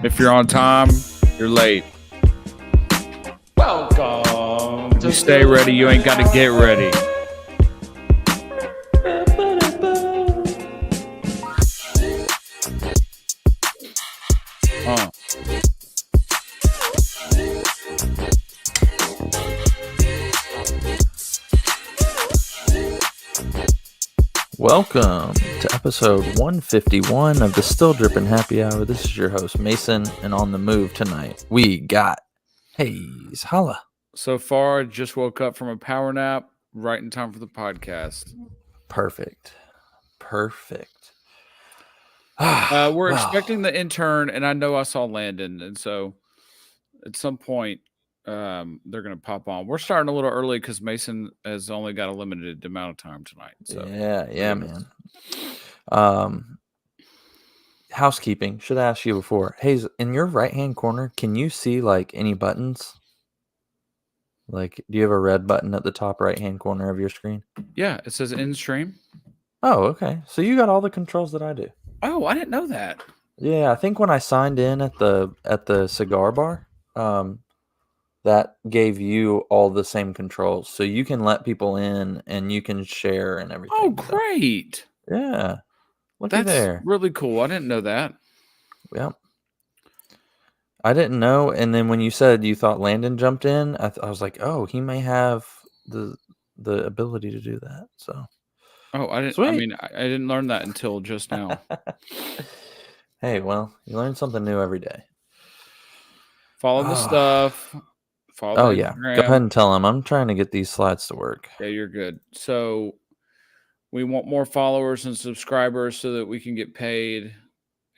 If you're on time, you're late. Welcome to You stay ready, you ain't got to get ready. Welcome to episode 151 of the Still Drippin' Happy Hour. This is your host, Mason, and on the move tonight, we got Hayes. Holla. So far, I just woke up from a power nap right in time for the podcast. Perfect. We're expecting the intern, and I know I saw Landon, and so at some point, they're going to pop on. We're starting a little early because Mason has only got a limited amount of time tonight. So Yeah, man. Housekeeping. Should I ask you before? Hayes, in your right-hand corner, can you see like any buttons? Like, do you have a red button at the top right-hand corner of your screen? Yeah, it says in stream. Oh, okay. So you got all the controls that I do. Oh, I didn't know that. Yeah, I think when I signed in at the cigar bar, that gave you all the same controls, so you can let people in and you can share and everything. Oh, great! So, yeah, looky That's there. really cool. I didn't know that. Yep. I didn't know, and then when you said you thought Landon jumped in, I was like, oh, he may have the ability to do that. So. Oh, I didn't. Sweet. I mean, I didn't learn that until just now. Hey, well, you learn something new every day. Follow the stuff. Follow the Instagram. Go ahead and tell him I'm trying to get these slides to work. Yeah, you're good. So we want more followers and subscribers so that we can get paid,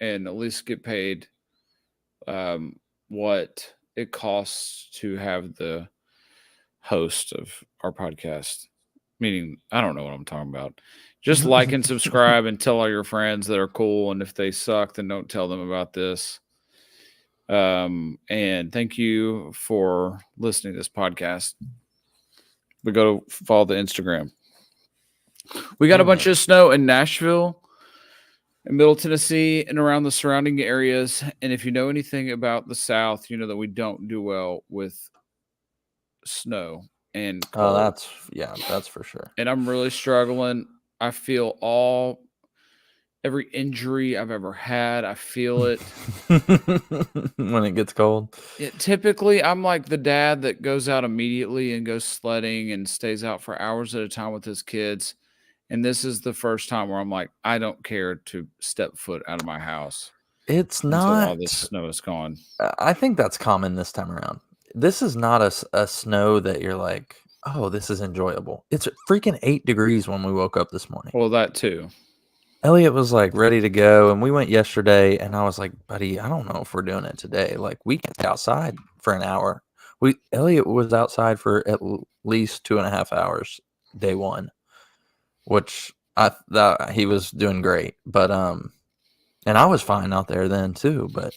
and at least get paid what it costs to have the host of our podcast. Meaning, I don't know what I'm talking about. Just like and subscribe and tell all your friends that are cool. And if they suck, then don't tell them about this. And thank you for listening to this podcast. We go to follow the Instagram. We got a bunch of snow in Nashville and Middle Tennessee and around the surrounding areas. And if you know anything about the South, you know that we don't do well with snow and cold. That's for sure. And I'm really struggling. I feel every injury I've ever had. I feel it when it gets cold. Typically, I'm like the dad that goes out immediately and goes sledding and stays out for hours at a time with his kids. And this is the first time where I'm like, I don't care to step foot out of my house. It's until not. All this snow is gone. I think that's common this time around. This is not a snow that you're like, oh, this is enjoyable. It's freaking 8 degrees when we woke up this morning. Well, that too. Elliot was like ready to go, and we went yesterday, and I was like, buddy, I don't know if we're doing it today. Like, we can stay outside for an hour. Elliot was outside for at least 2.5 hours day one, which he was doing great. But and I was fine out there then too. But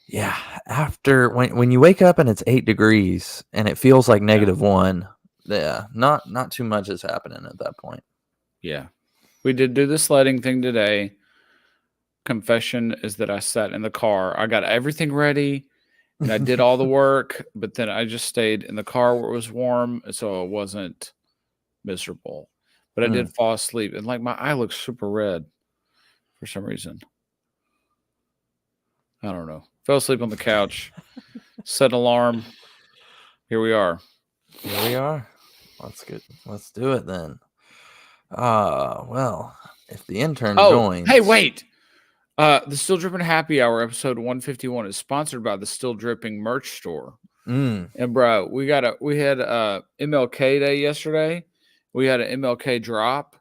yeah, after when you wake up and it's 8 degrees and it feels like -1, not too much is happening at that point. Yeah. We did do the sledding thing today. Confession is that I sat in the car. I got everything ready and I did all the work, but then I just stayed in the car where it was warm, so it wasn't miserable. But I did fall asleep, and like my eye looks super red for some reason. I don't know. Fell asleep on the couch, set an alarm. Here we are. That's good. Let's do it then. Well, if the intern joins. Hey, wait. The Still Dripping Happy Hour episode 151 is sponsored by the Still Dripping merch store. And bro, we had MLK Day yesterday. We had an MLK drop,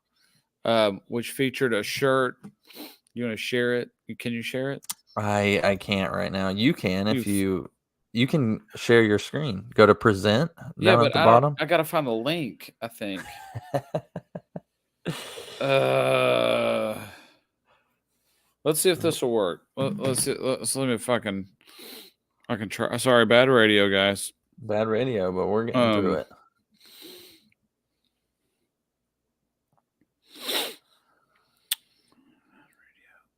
which featured a shirt. You want to share it? Can you share it? I can't right now. You can if you can share your screen. Go to present down at the bottom. I gotta find the link, I think. Let's see if this will work. Let's see. Let me I can try. Sorry, bad radio, guys. Bad radio, but we're getting through it.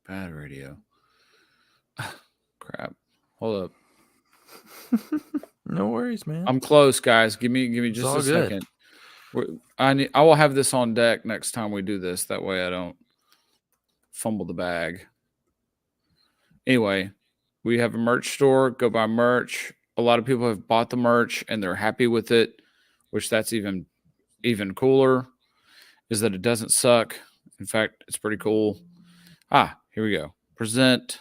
Bad radio. crap. Hold up. No worries, man. I'm close, guys. Give me It's just all a good. second. I will have this on deck next time we do this. That way I don't fumble the bag. Anyway, we have a merch store. Go buy merch. A lot of people have bought the merch and they're happy with it, which that's even cooler, is that it doesn't suck. In fact, it's pretty cool. Here we go. Present.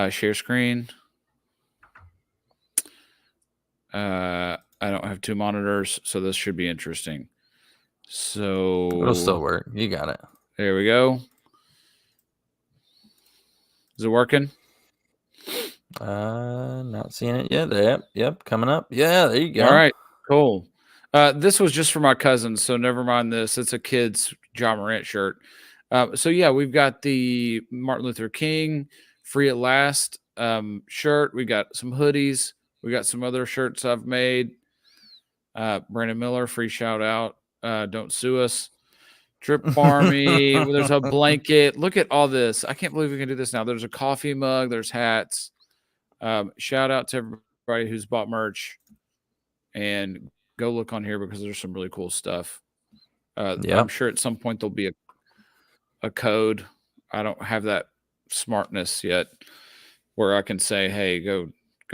Share screen. I don't have 2 monitors, so this should be interesting. So It'll still work. You got it. there we go. Is it working? Not seeing it yet. Yep, coming up. Yeah, there you go. All right, cool. This was just for my cousins, so never mind this. It's a kid's John Morant shirt. So yeah, we've got the Martin Luther King Free at Last shirt. We got some hoodies. We got some other shirts I've made. Brandon Miller, free shout out. Don't sue us. Drip Farmy. There's a blanket. Look at all this. I can't believe we can do this now. There's a coffee mug. There's hats. Shout out to everybody who's bought merch. And go look on here because there's some really cool stuff. I'm sure at some point there'll be a code. I don't have that smartness yet where I can say, hey, go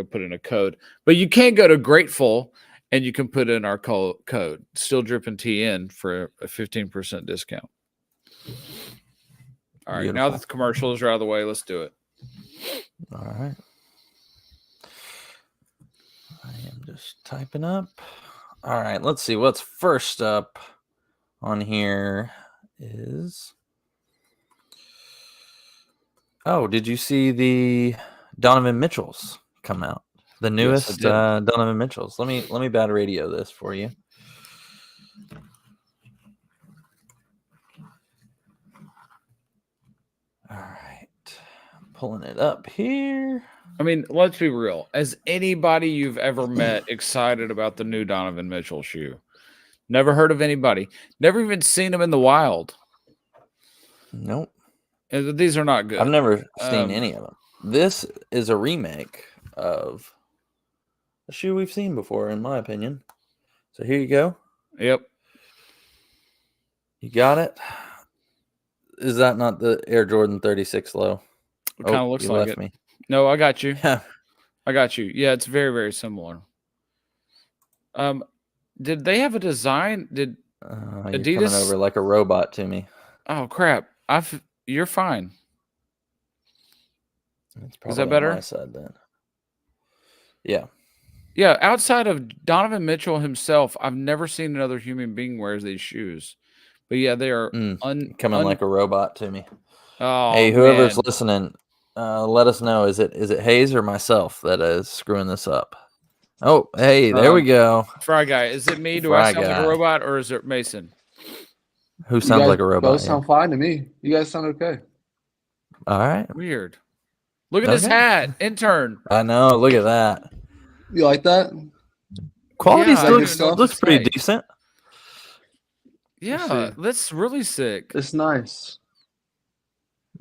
put in a code. But you can go to Grateful and you can put in our code, Still Dripping TN, for a 15% discount. All right, now that the commercials are out of the way, let's do it. All right. I am just typing up. All right, let's see. What's first up on here is... Oh, did you see the Donovan Mitchells come out? The newest Donovan Mitchells. Let me bad radio this for you. All right. I'm pulling it up here. I mean, let's be real. Is anybody you've ever met excited about the new Donovan Mitchell shoe? Never heard of anybody. Never even seen them in the wild. Nope. These are not good. I've never seen any of them. This is a remake of a shoe we've seen before, in my opinion. So here you go. Yep. You got it. Is that not the Air Jordan 36 low? It kind of looks like it. Me. No, I got you. Yeah. I got you. Yeah, it's very, very similar. Did they have a design? Did Adidas you're coming over like a robot to me? Oh crap! You're fine. Is that better? On my side then. Yeah. Yeah. Outside of Donovan Mitchell himself, I've never seen another human being wear these shoes. But yeah, they are coming like a robot to me. Oh, hey, whoever's listening, let us know. Is it Hayes or myself that is screwing this up? Oh, hey, there we go. Fry Guy. Is it me? Do I sound like a robot, or is it Mason? Who sounds like a robot? Both sound fine to me. You guys sound okay. All right. Weird. Look at this hat, intern. I know. Look at that. You like that? Quality looks pretty decent. Yeah, that's really sick. It's nice.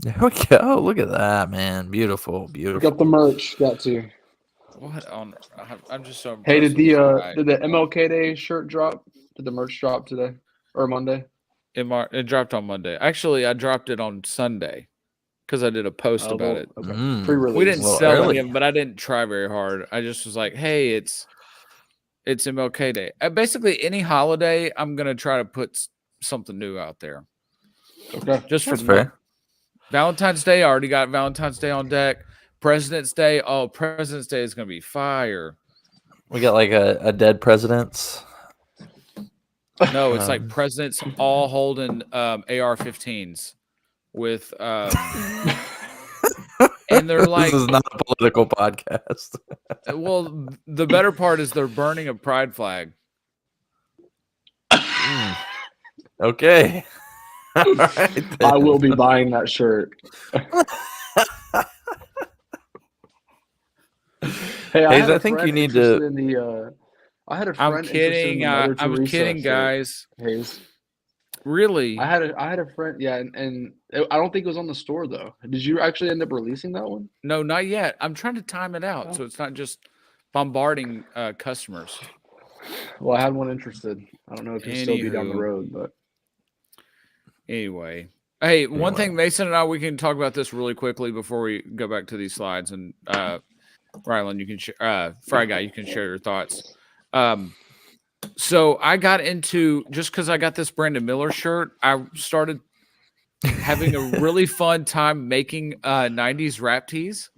There we go. Look at that, man. Beautiful, beautiful. Got the merch. Got to. What on? I'm just so. Hey, did the MLK Day shirt drop? Did the merch drop today or Monday? It dropped on Monday. Actually, I dropped it on Sunday because I did a post about it. Okay. Pre-release. We didn't sell any of them, but I didn't try very hard. I just was like, hey, it's MLK Day. Basically, any holiday, I'm gonna try to put something new out there. Okay, just for fair. Valentine's Day, I already got Valentine's Day on deck. President's Day, President's Day is gonna be fire. We got like a dead presidents. No, it's like presidents all holding AR-15s with and they're like, this is not a political podcast. Well, the better part is they're burning a pride flag. Okay. All right, I will be buying that shirt. Hey, I think you need to. In the, I had a friend. I'm kidding. I'm kidding, guys. Hayes. Really? I had a friend, yeah, and I don't think it was on the store though. Did you actually end up releasing that one? No, not yet. I'm trying to time it out so it's not just bombarding customers. Well, I had one interested. I don't know if he'll still be down the Anywho. road, but Anyway, hey, one thing, Mason and I, we can talk about this really quickly before we go back to these slides. And Rylan, you can Fry Guy, you can share your thoughts. So I got into, just because I got this Brandon Miller shirt, I started having a really fun time making 90s rap tees.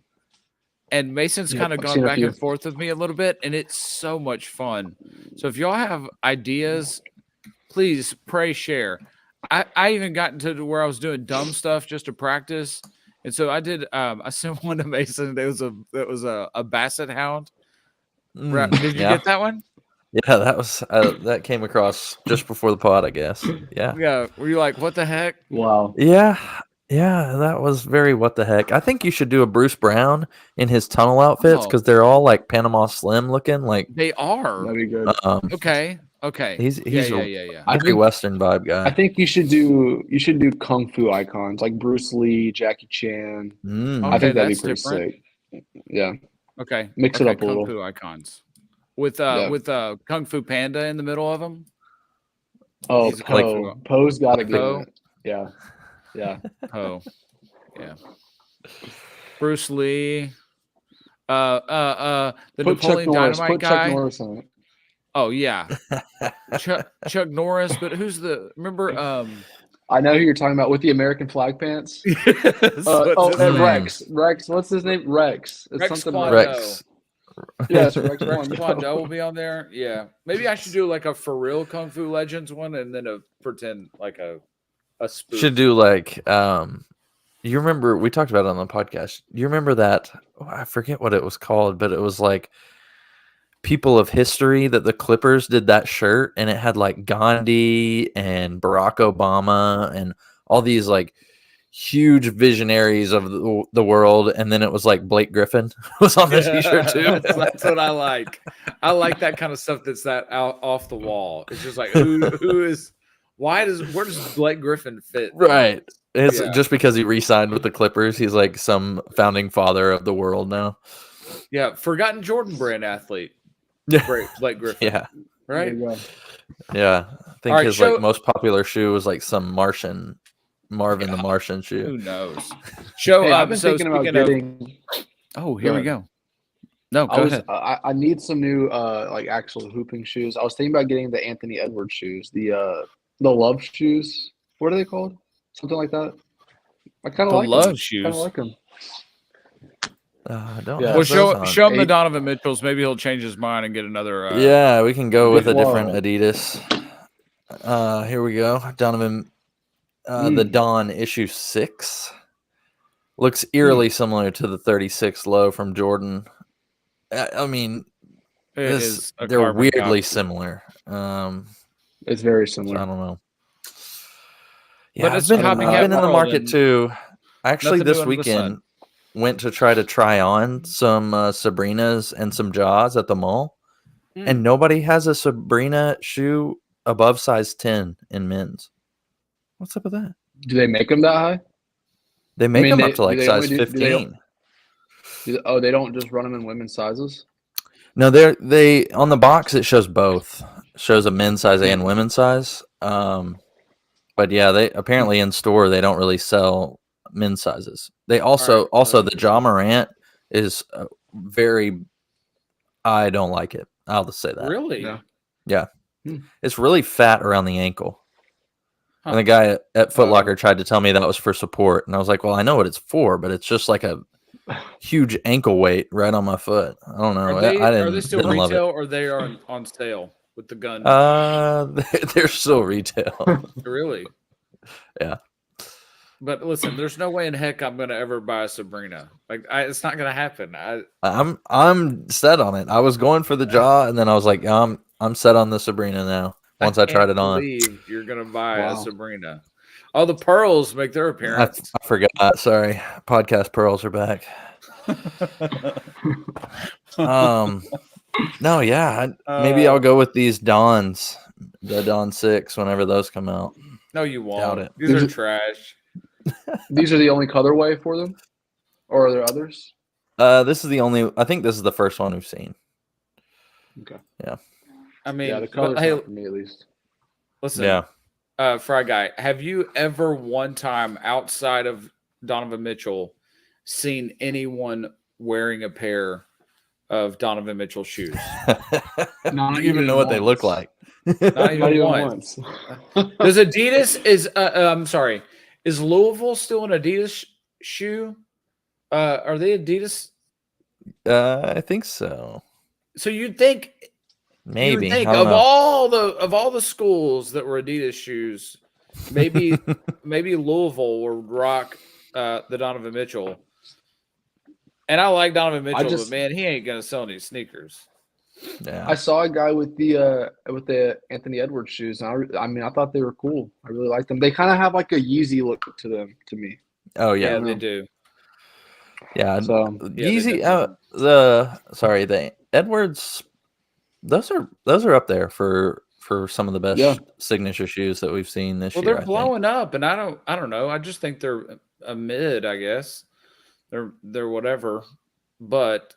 And Mason's kind of I've gone seen a back few. and forth with me a little bit, and it's so much fun. So if y'all have ideas, please pray share. I even got into where I was doing dumb stuff just to practice. And so I did I sent one to Mason. It was a Basset Hound. Did you get that one? Yeah, that was that came across just before the pod, I guess. Yeah. Yeah. Were you like, what the heck? wow. Yeah, that was very what the heck. I think you should do a Bruce Brown in his tunnel outfits Oh. because they're all like Panama Slim looking. Like, They are. That'd be good. Okay. he's yeah. I very think- Western vibe guy. I think you should do kung fu icons like Bruce Lee, Jackie Chan. Mm. I Okay, think that'd be that's pretty different. sick. Yeah. Okay. Mix it up a Kung little. Fu icons. With Yeah. Kung Fu Panda in the middle of them. Oh, He's a kung Poe. fu- Poe's got to get Poe? it. Yeah. Yeah. Oh, yeah. Bruce Lee. The Put Chuck Napoleon Norris. Dynamite Put guy. Chuck Norris on it. Oh yeah, Chuck Norris. But who's the? Remember? I know who you're talking about with the American flag pants. What's his And name? Rex. Rex. What's his name? Rex. It's Rex something Kwando. Rex. Yes, Rex Rex Kwando. Kwando will be on there. Yeah, maybe I should do like a for real Kung Fu Legends one, and then a pretend like a spoof. Should do like you remember we talked about it on the podcast. You remember that I forget what it was called, but it was like People of History that the Clippers did that shirt, and it had like Gandhi and Barack Obama and all these like huge visionaries of the world, and then it was like Blake Griffin was on the t-shirt too. That's what I like. I like that kind of stuff that's that out off the wall. It's just like who is where does Blake Griffin fit? Right. It's Yeah. just because he re-signed with the Clippers, he's like some founding father of the world now. Yeah, forgotten Jordan Brand athlete. Yeah. Blake Griffin. Yeah. There Right? you go. Yeah. I think All right, his show- like most popular shoe was like some Marvin the Martian Who shoe. knows? Show Hey, up. I've been So thinking about speaking of, getting. oh, here Go we ahead. go. No, go ahead. I need some new like actual hooping shoes. I was thinking about getting the Anthony Edwards shoes, the Love shoes. What are they called? Something like that. I kind The of like Love them. shoes. Kind of like them. I don't Yeah. have Well, those on. show him the 8. Donovan Mitchells. Maybe he'll change his mind and get another. Yeah, we can go with a Whoa. different Adidas. Here we go. Donovan, the Dawn issue 6 looks eerily similar to the 36 low from Jordan. I mean, it is a they're carbon weirdly copy. similar. It's very I similar. don't know. But Yeah, it's I've been copycat in the world market and too. Actually, nothing this new under the sun. weekend went to try on some Sabrinas and some Jaws at the mall, and nobody has a Sabrina shoe above size 10 in men's. What's up with that? Do they make them that high? They make them they- up to like do they size only do- do they- 15. They don't just run them in women's sizes. No, they on the box it shows both. It shows a men's size and women's size. But yeah, they apparently in store they don't really sell men's sizes. They also right, the Ja Morant is very. I don't like it. I'll just say that. Really? Yeah. It's really fat around the ankle. Huh. And the guy at Foot Locker tried to tell me that was for support, and I was like, "Well, I know what it's for, but it's just like a huge ankle weight right on my foot. I don't know. Are they, I didn't, are they still didn't love retail it. or they are on sale with the gun? They're still retail. Really? Yeah. But listen, there's no way in heck I'm gonna ever buy a Sabrina. Like, it's not gonna happen. I'm set on it. I was going for the Jaw, and then I was like, I'm set on the Sabrina now. Once I tried it on, believe you're gonna buy a Wow. Sabrina. Oh, the pearls make their I appearance. forgot. Sorry, podcast pearls are back. No, yeah, maybe I'll go with these Dons, the Dawn 6, whenever those come out. No, you Doubt won't. it. These are These trash. These are the only colorway for them, or are there others? This is the only. I think this is the first one we've seen. Okay. I mean, Yeah, the but, color's hey, not for me at least. listen, Yeah. Fry Guy, have you ever one time outside of Donovan Mitchell seen anyone wearing a pair of Donovan Mitchell shoes? Not Do you even know what they look once. like? Not even once. Does Adidas I'm sorry, is Louisville still an Adidas shoe? Are they Adidas? I think so. So you'd think Maybe. I of don't know. all the schools that were Adidas shoes, maybe Louisville would rock the Donovan Mitchell. And I like Donovan Mitchell, but man, he ain't gonna sell any sneakers. Yeah. I saw a guy with the Anthony Edwards shoes, and I mean, I thought they were cool. I really liked them. They kind of have like a Yeezy look to them to me. Oh Yeah, yeah. they do. Yeah. So Yeah, they Yeezy. definitely The Edwards. Those are up there for some of the best Yeah. signature shoes that we've seen this Well, year. they're blowing up, and I don't know. I just think they're a mid. I guess they're whatever, but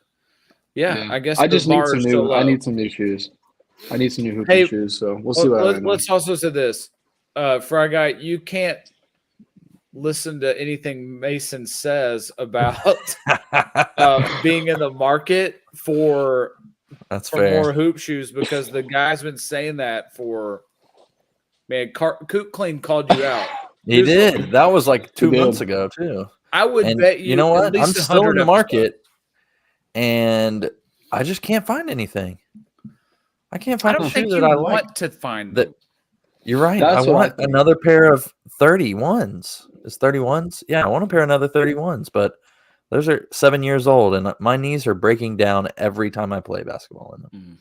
yeah, I guess I the just need bar some is still new. low. I need some new shoes. I need some new hooping Hey, shoes. So we'll see what I end up. Let's also say this, Fry Guy, you can't listen to anything Mason says about being in the market for That's for fair. more hoop shoes because the guy's been saying that for Coop Clean called you out. He did. That was like 2 did. months ago too. I would And bet you. you know at what? least I'm still 100 in the episodes. market, and I just can't find anything. I can't I find don't a shoe think that you I want like. to find That them. you're right. That's I what I want think. another pair of 31s. Is 31s? Yeah, I want a pair of another 31s, but those are 7 years old, and my knees are breaking down every time I play basketball in them.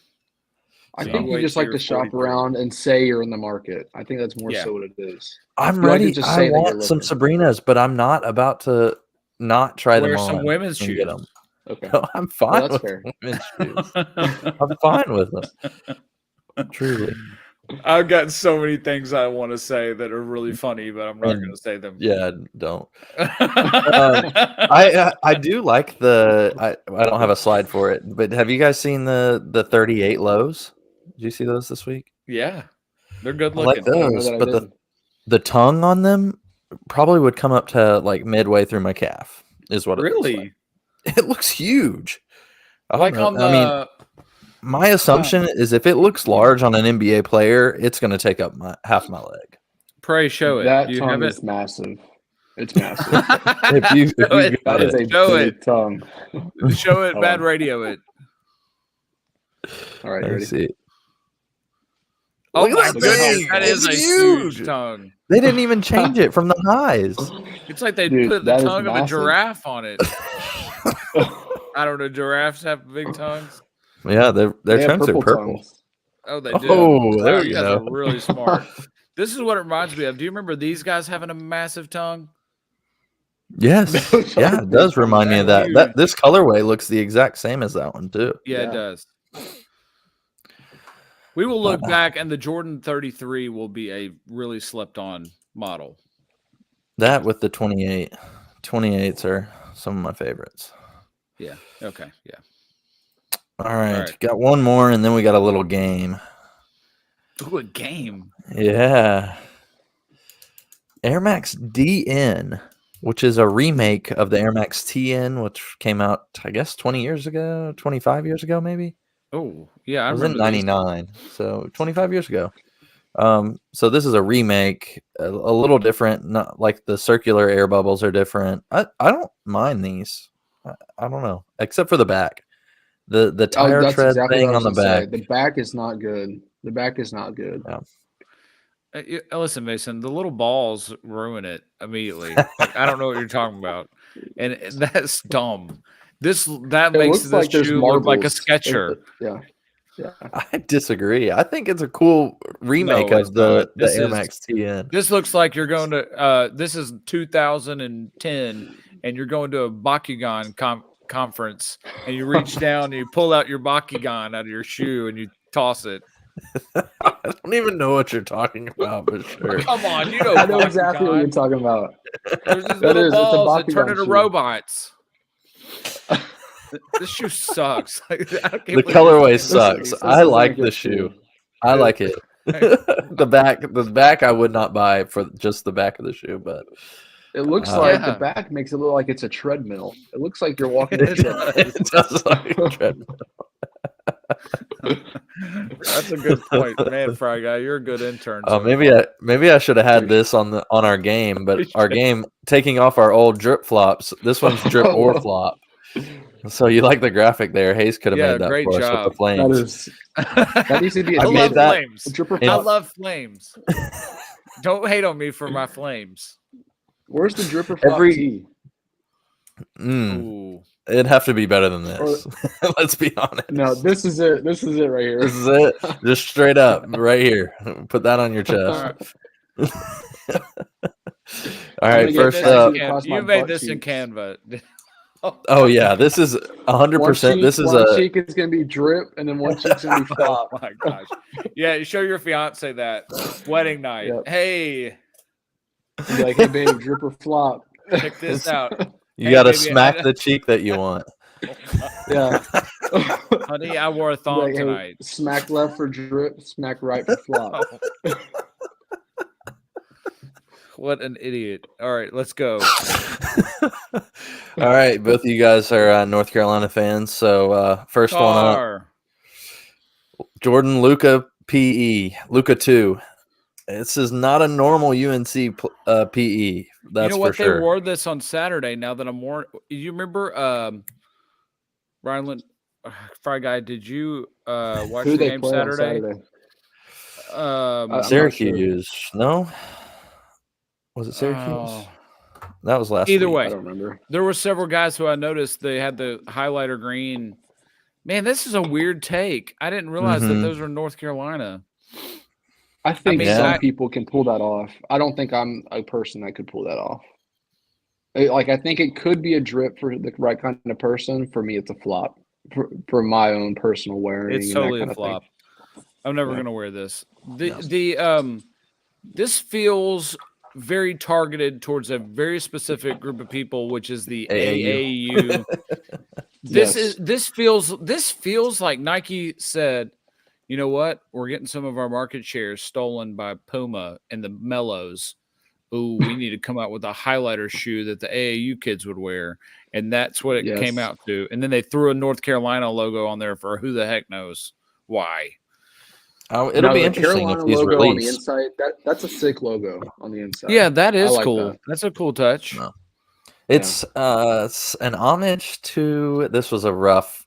I So- think you Wait just till like to you're shop 43. around and say you're in the market. I think that's more Yeah. so what it is. I'm You like to ready. just I say that you're want some looking. Sabrinas, but I'm not about to not try them Wear on some women's and shoes. get them. Okay. No, I'm fine that's with fair. women's shoes. I'm fine with them. Truly. I've got so many things I want to say that are really funny, but I'm not And- going to say them. Yeah, don't. I I do like the. I don't have a slide for it, but have you guys seen the 38 lows? Did you see those this week? yeah, they're good I like looking. I don't know those, that I but did. the tongue on them probably would come up to like midway through my calf. Is what it looks like. Really, It looks huge. I don't like know. on the. I mean, my assumption is if it looks large on an NBA player, it's going to take up half my leg. Pray show it. That You tongue have it. is massive. It's massive. If you Show it. got That is it. a Show big tongue. Show it. Hold Bad on. radio it. All right, Let me ready? see. Oh Look my at that goodness, thing. that is It's a huge huge. tongue. They didn't even change it from the highs. It's like they Dude, put the that is tongue of a massive. giraffe on it. I don't know. Giraffes have big tongues. Yeah, their They have trunks are purple. tongues. Oh, they do. Oh, there Wow, we you guys go. are really smart. This is what it reminds me of. Do you remember these guys having a massive tongue? Yes. Those Yeah, are it does big remind me of that. huge. That this colorway looks the exact same as that one too. Yeah, it Yeah. does. We will look back, and the Jordan 33 will be a really slept-on model. That with the 28. 28s are some of my favorites. Yeah. Okay. Yeah. All right, right. got one more, and then we got a little game. Ooh, a game. Yeah. Air Max DN, which is a remake of the Air Max TN, which came out, I guess, 20 years ago, 25 years ago, maybe. Oh, yeah. I It was in remember these. 99, so 25 years ago. So this is a remake, a little different. Not like the circular air bubbles are different. I don't mind these. I don't know, except for the back, the tire that's tread exactly thing what I on was the gonna say. back. The back is not good. The back is not good. Listen, Mason, the little balls ruin it immediately. Like, I don't know what you're talking about, and that's dumb. That It makes looks like this there's shoe look like a marbles. sketcher. Yeah. Yeah. I disagree. I think it's a cool remake No, it's of the not. This Air is- Max TN. This looks like you're going to. This is 2010, and you're going to a Bakugan conference, and you reach down and you pull out your Bakugan out of your shoe and you toss it. I don't even know what you're talking about, but sure. Come on, you know, I know exactly what you're Bakugan. talking about. There's these That little is, it's a balls that turn Bakugan into shoe. robots. This shoe sucks. I can't The believe you're colorway saying this. sucks. I isn't like a the good shoe. shoe. I It- like it. the back I would not buy for just the back of the shoe, but It looks like Yeah. the back makes it look like it's a treadmill. It looks like you're walking a It treadmill. does. it does like a treadmill. That's a good point, man. Fry guy, you're a good intern. Oh, so maybe I should have had Dude. this on our game, but You our should. game taking off our old drip flops. This one's drip or flop. So you like the graphic there? Hayes could have Yeah, made that great for us with job. the flames. That needs to be a I I t-shirt. made love that- flames. A dripper I flop. love flames. Don't hate on me for my flames. Where's the dripper flop Every- tee? Mm, Ooh. it'd have to be better than this. Let's be honest. No, this is it. This is it right here. This is it. Just straight up, right here. Put that on your chest. All All I'm right, gonna get first this up. too. across my You made butt this in cheeks. Canva. Oh yeah, this is 100%. This is one a cheek is gonna be drip, and then one cheek's gonna be Oh flop. my gosh. Yeah, show your fiance that. Wedding night. Yep. Hey, Be like, hey babe, drip or flop. check this out. you Hey, got to baby, smack the cheek that you want. Yeah. Honey, I wore a Be thong like, hey, tonight. smack left for drip, smack right for flop. What an idiot. All right, let's go. All right, both of you guys are North Carolina fans. So first one up, Tar. Jordan Luca PE, Luca 2. This is not a normal UNC PE. That's You know what? for sure. They wore this on Saturday. Now that I'm more, you remember Ryan Lynn, Fry Guy, did you watch Who the they game play Saturday? on Saturday? Um, not sure. Syracuse. No? Was it Syracuse? oh, That was last Either week. way. I don't remember. there were several guys who I noticed they had the highlighter green. Man, this is a weird take. I didn't realize that Mhm. those were North Carolina. I think mean, some Yeah. people can pull that off. I don't think I'm a person that could pull that off. Like I think it could be a drip for the right kind of person. For me, it's a flop. For my own personal wearing. It's and that totally kind a of thing. flop. I'm never Yeah. gonna wear this. No. This feels very targeted towards a very specific group of people, which is the AAU. AAU. This Yes. this feels like Nike said, you know what? We're getting some of our market shares stolen by Puma and the Mellows. Ooh, we need to come out with a highlighter shoe that the AAU kids would wear. And that's what it came Yes. out to. And then they threw a North Carolina logo on there for who the heck knows why. It'll Now, be the interesting if Carolina these logo on the release. inside. That's a sick logo on the inside. Yeah, that is like cool. that. That's a cool touch. No. It's an homage to. This was a rough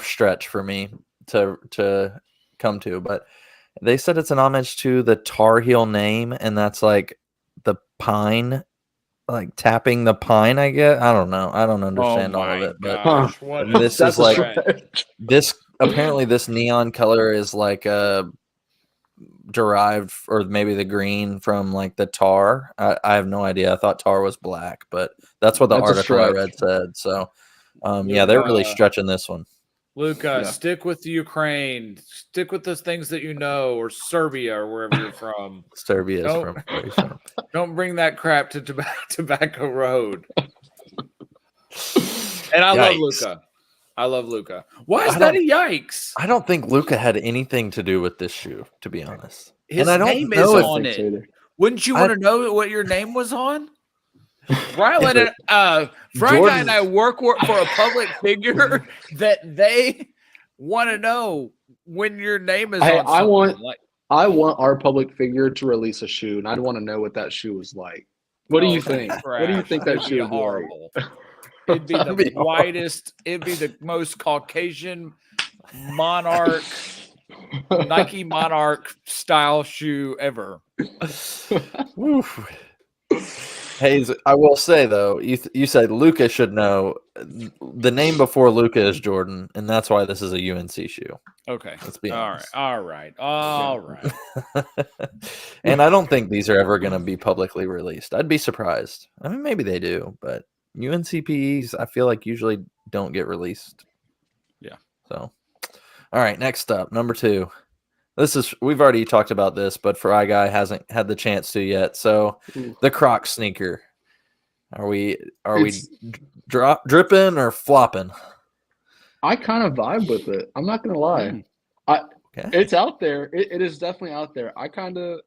stretch for me to come to, but they said it's an homage to the Tar Heel name, and that's like the pine, like tapping the pine. I guess I don't know. I don't understand all of it, but gosh, what Huh. This That's is like- stretch. this apparently this neon color is like derived, or maybe the green from like the tar. I have no idea. I thought tar was black, but that's what the That's a article I stretch. read said. So yeah, they're really stretching this one. Luca, Yeah. stick with Ukraine. Stick with those things that you know, or Serbia, or wherever you're from. Serbia is Nope. from where he's from. Don't bring that crap to Tobacco Road. And I love Yikes. Luca. I love Luca. Why is I that a don't- yikes? I don't think Luca had anything to do with this shoe, to be honest. His and I don't name is know if- on it. Dictator. Wouldn't you I- want to know what your name was on? Rylan and Frank and I work for a public figure that they want to know when your name is Hey, on. I something. want- Like, I want our public figure to release a shoe, and I'd want to know what that shoe was like. What do oh, you it'd be think? What do you trash. think that It'd be shoe would be like? horrible. It'd be That'd the be horrible. whitest. It'd be the most Caucasian Monarch Nike Monarch style shoe ever. Woof. Hayes, I will say though, you said Luca should know. The name before Luca is Jordan, and that's why this is a UNC shoe. Okay. Let's be All right. honest. All right. All right. And I don't think these are ever going to be publicly released. I'd be surprised. I mean, maybe they do, but UNCPEs, I feel like usually don't get released. Yeah. So, all right, next up, number 2, we've already talked about this, but Fry Guy hasn't had the chance to yet. So Ooh. the Croc sneaker. Are we It's- dripping or flopping? I kind of vibe with it. I'm not gonna lie. Mm. Okay. It's out there. It is definitely out there. I kind of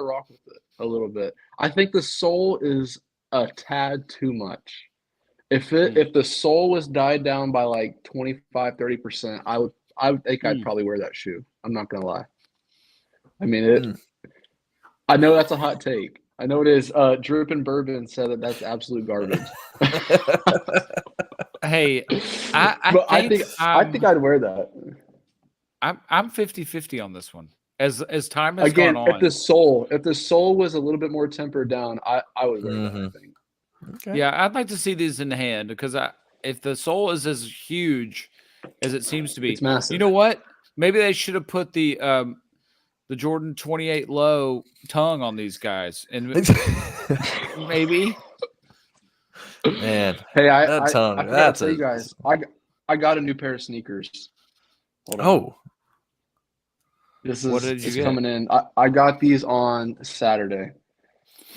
rock with it a little bit. I think the sole is a tad too much. If the sole was died down by like 25-30%, I would think I'd probably wear that shoe. I'm not gonna lie. I mean it. I know that's a hot take. I know it is. Drippin' Bourbon said that's absolute garbage. Hey, But I think I'd wear that. I'm 50-50 on this one. As time has Again, gone on. if the sole was a little bit more tempered down, I would wear that, I think. Okay. Yeah, I'd like to see these in hand because if the sole is as huge as it seems to be, It's massive. you know what? Maybe they should have put the Jordan 28 low tongue on these guys, and maybe. Man, Hey, that tongue, I forgot that's to tell you guys. I got a new pair of sneakers. Hold on. oh, This What is did you it's get? coming in. I got these on Saturday.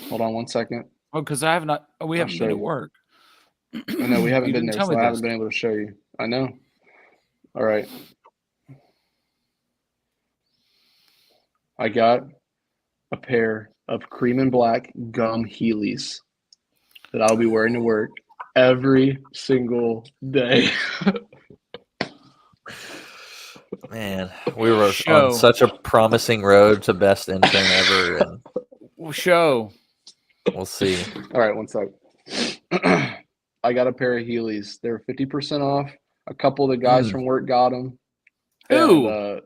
Hold on one second. Oh, because we haven't been show at you. work. I know we haven't You been didn't there, tell so me I haven't this. been able to show you. I know. All right. I got a pair of cream and black gum Heelys that I'll be wearing to work every single day. man, we were Show. on such a promising road to best intern ever, and Show. we'll see. All right, one sec. I got a pair of Heelys. They're 50% off. A couple of the guys from work got them. Ooh.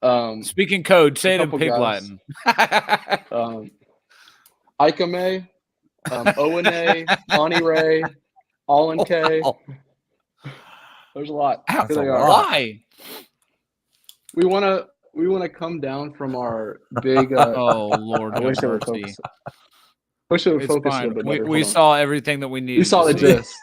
And, Speaking code, say it in couple Pig guys. Latin. Ikame, O&A, Connie Ray, All in K. There's a lot. That's Here they a are. lot. Why? We wanna come down from our big. Oh Lord, I have wish I would mercy. focus. Wish I would It's focus a fine. little bit We, better. we Hold on. saw everything that we needed. We saw to the see. gist.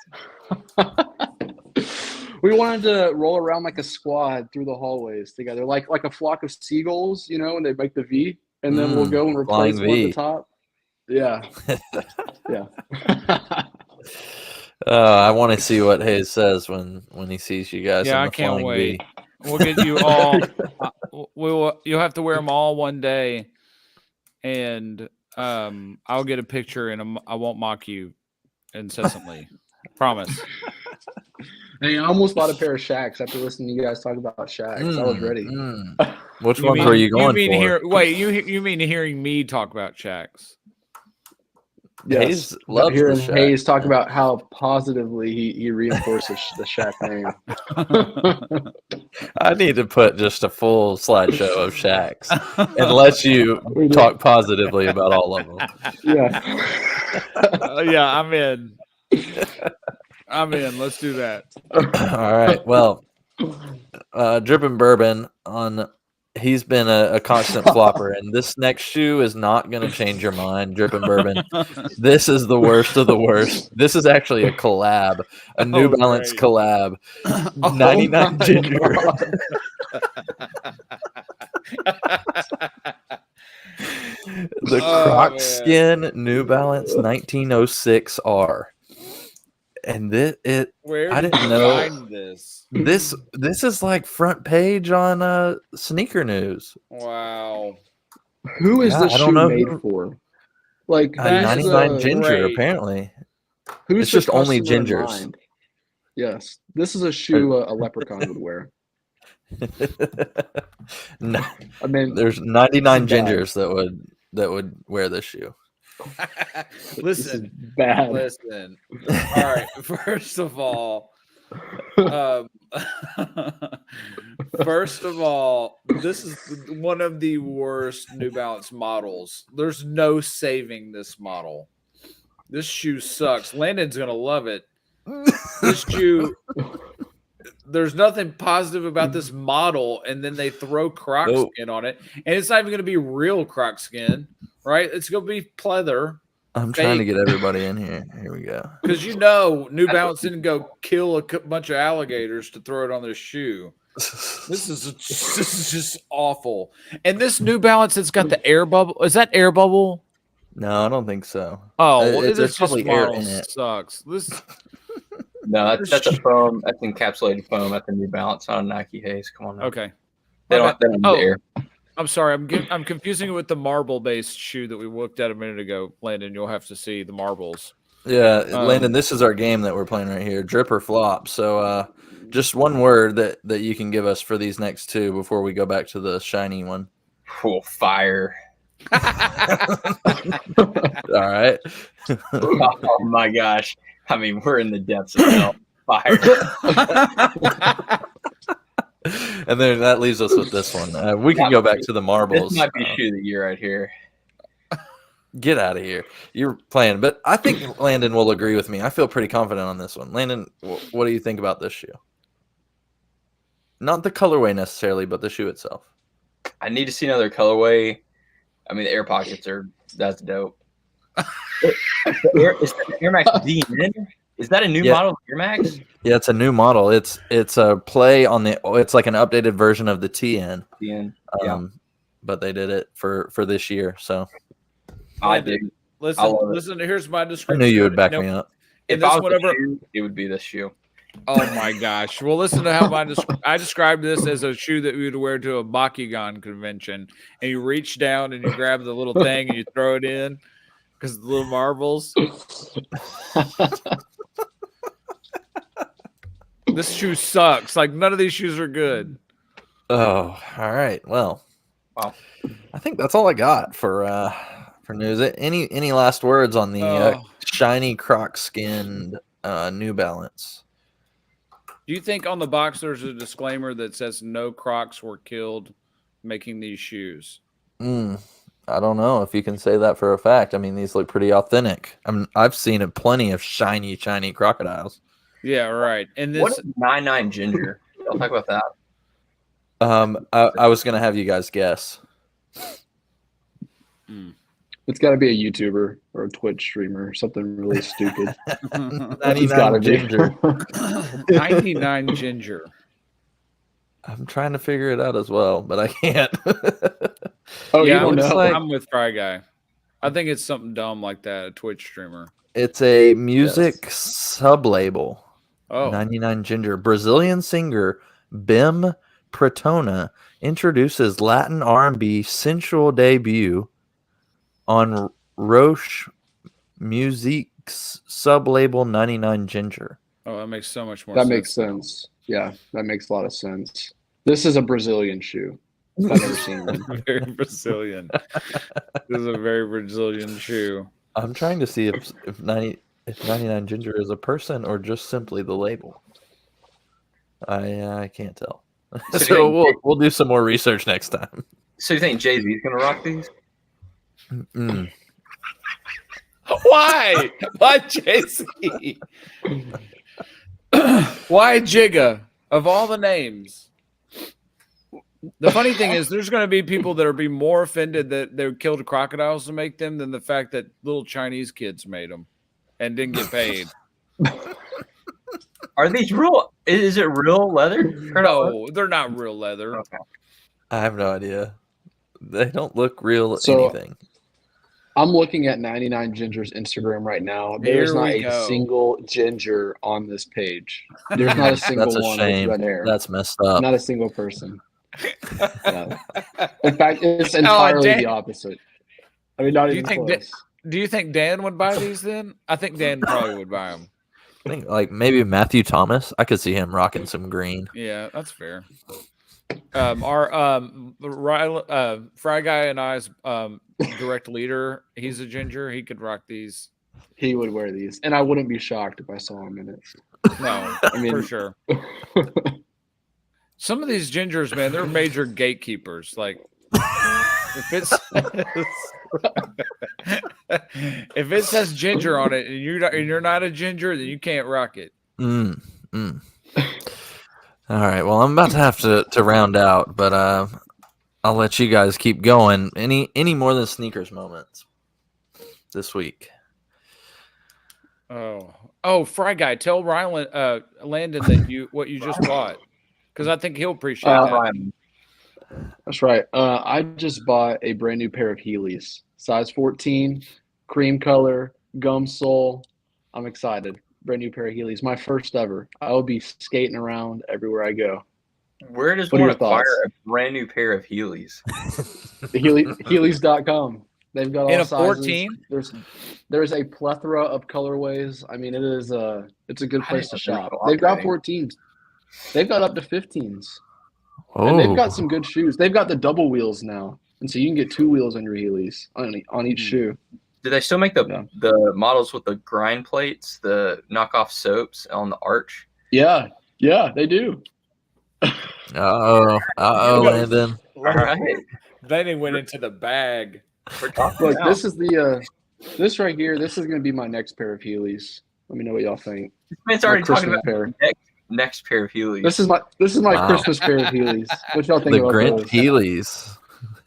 We wanted to roll around like a squad through the hallways together, like a flock of seagulls, and they make the V, and then we'll go and replace flying one at the V. top. Yeah, yeah. I want to see what Hayes says when he sees you guys. Yeah, in I the can't flying wait. V. We'll get you all. You'll have to wear them all one day, and I'll get a picture, and I won't mock you incessantly. Promise. Hey, I almost bought a pair of Shacks after listening to you guys talk about Shacks. I was ready. Which ones were you going for? You mean hearing me talk about Shacks? Hayes Yes, loves the hearing Shack. Hayes talk about how positively he reinforces the Shack name. I need to put just a full slideshow of Shacks and let you We do. talk positively about all of them. Yeah. Yeah, I'm in. Let's do that. All right. Well, Drippin' Bourbon he's been a constant flopper, and this next shoe is not going to change your mind, Drippin' Bourbon. This is the worst of the worst. This is actually a collab, a New Balance great. collab. Oh 99 my Ginger. God. The Croc Skin New Balance 1906R. And Where I did didn't you know find this? this is like front page on Sneaker News. Wow. Who is Yeah, this I don't shoe know made who- for? Like, That who's is 99 the, Ginger, great. apparently. who's It's the just only customer in gingers. mind? Yes, this is a shoe a leprechaun would wear. No, I mean, there's 99 this is bad. gingers that would wear this shoe. This is Listen. bad. Listen. All right. First of all, this is one of the worst New Balance models. There's no saving this model. This shoe sucks. Landon's gonna love it. This shoe, there's nothing positive about this model, and then they throw Croc Nope. skin on it, and it's not even gonna be real Croc skin, right? It's gonna be pleather. I'm trying to Fake. get everybody in here. Here we go. Because New Balance didn't go kill a bunch of alligators to throw it on their shoe. This is just awful. And this New Balance, it's got the air bubble. Is that air bubble? No, I don't think so. Oh, well, There's this just probably air model in it. sucks. This No, that's a foam. That's encapsulated foam at the New Balance, not a Nike Haze. Come on now. okay. They don't need Oh. air. I'm sorry. I'm confusing it with the marble-based shoe that we looked at a minute ago, Landon. You'll have to see the marbles. Yeah, Landon, this is our game that we're playing right here, drip or flop. So just one word that you can give us for these next two before we go back to the shiny one. Cool fire. All right. Oh my gosh. I mean, we're in the depths of hell. Fire. And then that leaves us with this one. We can go back to the marbles. This might be shoe of the year right here. Get out of here. You're playing. But I think Landon will agree with me. I feel pretty confident on this one. Landon, what do you think about this shoe? Not the colorway necessarily, but the shoe itself. I need to see another colorway. I mean, the air pockets that's dope. Is that Air Max DN? Is that a new model of Air Max? Yeah, it's a new model. It's a play on it's like an updated version of the TN. DN. But they did it for this year. So I dig. Listen. Here's my I description. knew you would back me up. If I was a shoe, it would be this shoe. Oh my gosh! Well, listen to how I described this as a shoe that we would wear to a Bakugan convention, and you reach down and you grab the little thing and you throw it in because the little marbles. This shoe sucks. Like none of these shoes are good. Oh, all right. Well, wow. I think that's all I got for news. Any last words on the shiny Croc skinned New Balance? Do you think on the box there's a disclaimer that says no Crocs were killed making these shoes? I don't know if you can say that for a fact. I mean, these look pretty authentic. I've seen plenty of shiny crocodiles. Yeah, right. And this what is 99 Ginger? I'll talk about that. I was gonna have you guys guess. It's got to be a YouTuber or a Twitch streamer, something really stupid. 99 Ginger. 99 Ginger. I'm trying to figure it out as well, but I can't. Oh, yeah, you don't know? I'm with Fry Guy. I think it's something dumb like that, a Twitch streamer. It's a music sub-label. Oh. 99 Ginger. Brazilian singer Bim Pretona introduces Latin R&B sensual debut on Roche Music's sub-label 99 Ginger. Oh, that makes so much more That sense. makes sense. Yeah, that makes a lot of sense. This is a Brazilian shoe. I've never seen one. Very Brazilian. This is a very Brazilian shoe. I'm trying to see if 99 Ginger is a person or just simply the label. I can't tell. So we'll do some more research next time. So you think Jay-Z's going to rock these? Why? Why JC? Why Jigga? Of all the names. The funny thing is there's going to be people that are be more offended that they killed crocodiles to make them than the fact that little Chinese kids made them and didn't get paid. Are these real? Is it real leather? No, they're not real leather. Okay. I have no idea. They don't look real So- anything. I'm looking at 99 Ginger's Instagram right now. There's Here not we a go. single ginger on this page. There's not a single That's a one shame. with red hair. That's messed up. Not a single person. No. In fact, it's entirely Dan- the opposite. I mean, not Do you even think close. Do you think Dan would buy these then? I think Dan probably would buy them. I think like maybe Matthew Thomas. I could see him rocking some green. Yeah, that's fair. Our Fry Guy and I's direct leader, he's a ginger. He could rock these. He would wear these, and I wouldn't be shocked if I saw him in it. No, I mean, for sure. Some of these gingers, man, they're major gatekeepers. Like if it says ginger on it and you're not a ginger, then you can't rock it. All right. Well, I'm about to have to round out, but I'll let you guys keep going. Any more than sneakers moments this week? Oh, Fry Guy, tell Landon that what you just bought. because I think he'll appreciate Uh, that. Ryan. That's right. I just bought a brand new pair of Heelys, size 14, cream color, gum sole. I'm excited. Brand new pair of Heelys, my first ever. I will be skating around everywhere I go. Where does What are one your acquire thoughts? a brand new pair of Heelys? Heelys.com. They've got all In a sizes. 14? There's a plethora of colorways. I mean, it's a good I place didn't to know they were shop. still They've got operating. 14s. They've got up to 15s. Oh, And they've got some good shoes. They've got the double wheels now. And so you can get 2 wheels on your Heelys on each shoe. Do they still make the Yeah. the models with the grind plates, the knockoff soaps on the arch? Yeah, they do. Landon. All right, Then he went into the bag. we're talking Look, now. this is this right here. This is going to be my next pair of Heelys. Let me know what y'all think. This man's My already talking Christmas about pair. next pair of Heelys. This is my Wow. Christmas pair of Heelys. What y'all think The about Grinch those? Heelys.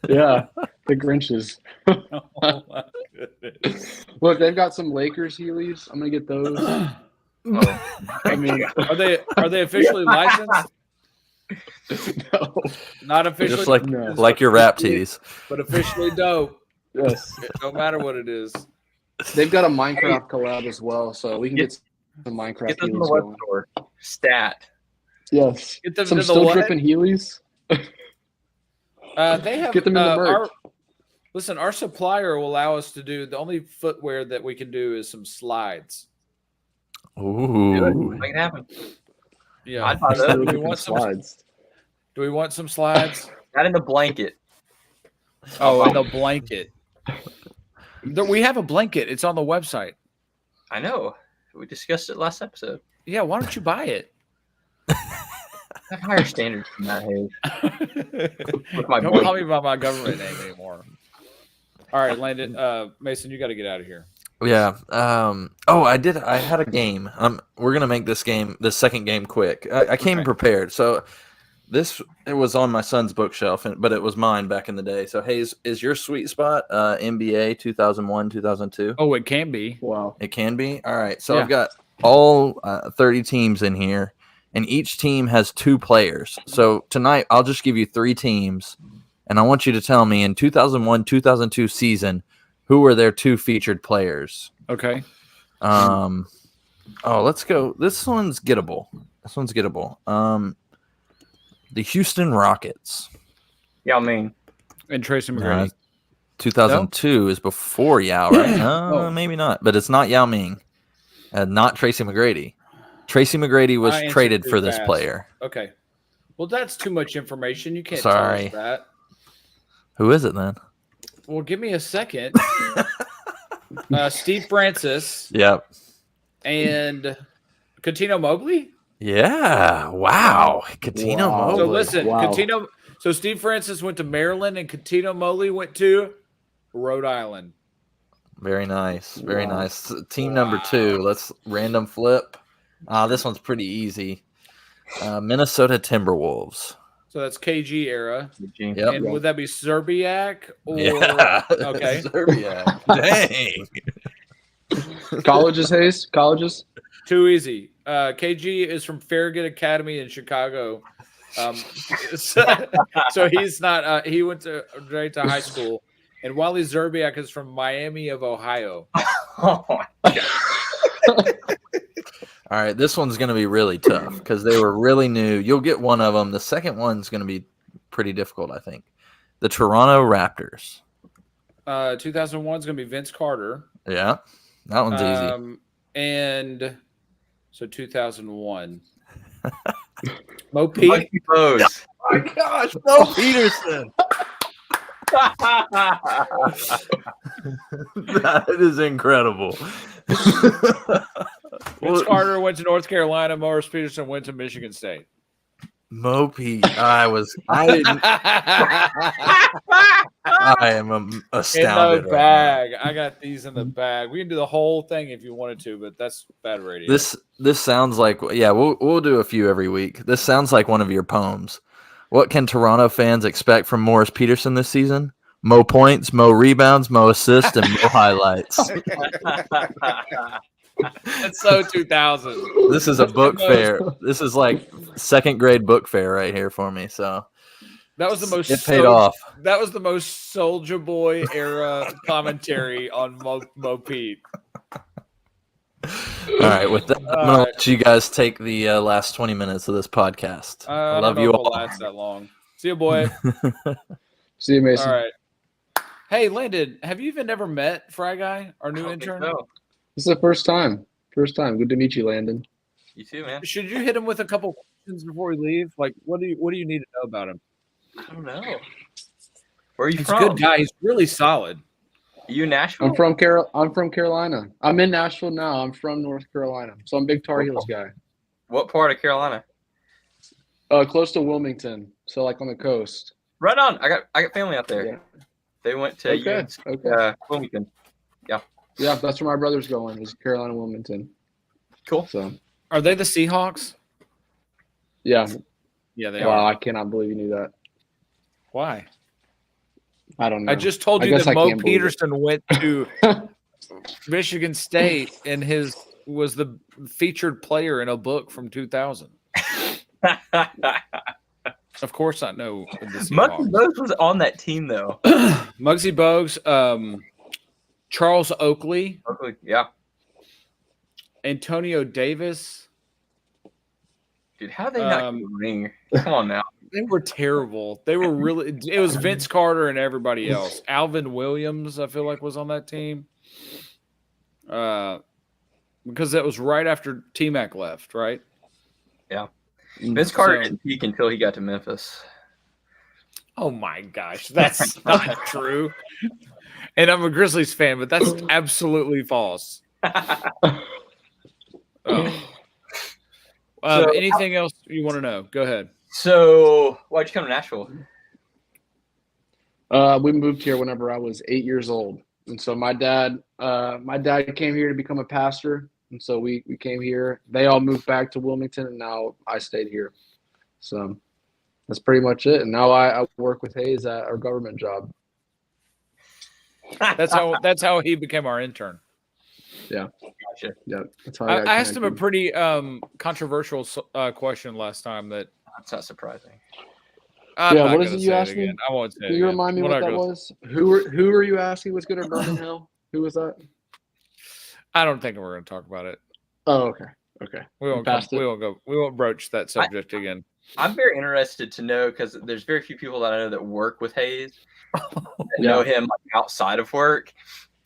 Yeah, the Grinches. Oh my goodness. Look, they've got some Lakers Heelys. I'm gonna get those. Oh, I mean, Are they officially licensed? no. Not officially, Just like No. like your rap tees. but officially dope. Yes, No matter what it is. they've got a Minecraft collab as well, so we can get some Minecraft get those in the Heelys web going. store. Stat. Yes, Get them some to the still what? dripping Heelys. They have Get them in the merch. Our supplier will allow us to do the only footwear that we can do is some slides. Ooh. Make it happen. Yeah. I'd buy Still those. Do we dripping want some? slides. Do we want some slides? Not in the blanket. Oh, and the blanket. We have a blanket. It's on the website. I know. We discussed it last episode. Yeah, why don't you buy it? I have higher standards than that, Hayes. With my Don't blanket. call me by my government name anymore. All right, Landon. Mason, you got to get out of here. Yeah. I had a game. We're gonna make this second game quick. I came Okay. prepared. So it was on my son's bookshelf, but it was mine back in the day. So Hayes, is your sweet spot NBA 2001, 2002? Oh, it can be. Wow. It can be. All right. So Yeah. I've got all 30 teams in here, and each team has 2 players. So tonight I'll just give you 3 teams, and I want you to tell me in 2001, 2002 season who were their 2 featured players. Okay. Let's go. This one's gettable. The Houston Rockets. Yeah, I mean, And Tracy McGrady. 2002 is before Yao, right? No, Oh. maybe not. But it's not Yao Ming. Not Tracy McGrady. Tracy McGrady was I answered traded too for this fast. player. Okay. Well, that's too much information. You can't Sorry. tell us that. Who is it then? Well, give me a second. Steve Francis Yep. and Coutinho Mobley. Yeah. Wow. Coutinho Wow. So Mobley. listen, Wow. So Steve Francis went to Maryland and Coutinho Mobley went to Rhode Island. Very nice. Very Wow. nice. Team number 2. Let's random flip. This one's pretty easy. Minnesota Timberwolves. So that's KG era. Gene. Yep. And would that be Serbiak or Yeah. okay. Serbia. Dang. Colleges, Hayes. Colleges. Too easy. KG is from Farragut Academy in Chicago. So he's not. He went right to high school, and Wally Zerbiak is from Miami of Ohio. Oh, my God. All right, this one's going to be really tough because they were really new. You'll get one of them. The second one's going to be pretty difficult, I think. The Toronto Raptors. 2001 is going to be Vince Carter. Yeah, that one's easy. And so 2001. Mo Pete. Monkey pose. Oh my gosh, Mo Peterson. That is incredible. Vince Carter went to North Carolina. Morris Peterson went to Michigan State. Mo Pete. I am In astounded. the right bag. I got these in the bag. We can do the whole thing if you wanted to, but that's bad radio. now. This sounds like we'll do a few every week. This sounds like one of your poems. What can Toronto fans expect from Morris Peterson this season? Mo points, mo rebounds, mo assists, and mo highlights. That's so 2000. This is a book fair. This is like second grade book fair right here for me. So That was the most. it paid off. That was the most Soulja Boy era commentary on Mo Pete. All right, with that, I'm gonna let you guys take the last 20 minutes of this podcast. I love you all. Last that long. See you, boy. See you, Mason. All right. Hey, Landon, have you even ever met Fry Guy, our new intern? No. This is the first time. First time. Good to meet you, Landon. You too, man. Should you hit him with a couple questions before we leave? Like, what do you need to know about him? I don't know. Where are you He's from? a good guy. He's really solid. You in Nashville? I'm from Carolina. I'm in Nashville now. I'm from North Carolina, so I'm a big Tar Heels guy. What part of Carolina? Close to Wilmington, so like on the coast. Right on. I got family out there. Yeah. They went to Wilmington. Yeah, that's where my brother's going. Is Carolina, Wilmington. Cool. So Are they the Seahawks? yeah. Yeah, they Wow, are. I cannot believe you knew that. Why? I don't know. I just told I you guess that I Mo can't believe it. Peterson went to Michigan State and was the featured player in a book from 2000. Of course, I know the Muggsy Seahawks. Bogues was on that team though. Muggsy Bogues, Charles Oakley, Yeah. Antonio Davis. Dude, how they not get a ring? Come on now. They were terrible. They were really. It was Vince Carter and everybody else. Alvin Williams, I feel like, was on that team. Because that was right after T-Mac left, right? Vince Carter So- didn't peak until he got to Memphis. Oh my gosh, that's not true. And I'm a Grizzlies fan, but that's absolutely false. Anything else you want to know? Go ahead. So why'd you come to Nashville? We moved here whenever I was 8 years old, and so my dad came here to become a pastor, and so we came here. They all moved back to Wilmington, and now I stayed here. So that's pretty much it. And now I work with Hayes at our government job. That's how he became our intern. Yeah, that's how I got asked him a connected. pretty controversial question last time that That's not surprising. I'm Yeah, not what is gonna it you say asked me? again. I won't say it Can you again. remind me We're what not that gonna- was? Who are you asking was going to burn in hell? Who was that? I don't think we're going to talk about it. Oh, okay. We won't. Past it. We won't go. We won't broach that subject again. I'm very interested to know because there's very few people that I know that work with Hayes that Yeah. know him like, outside of work.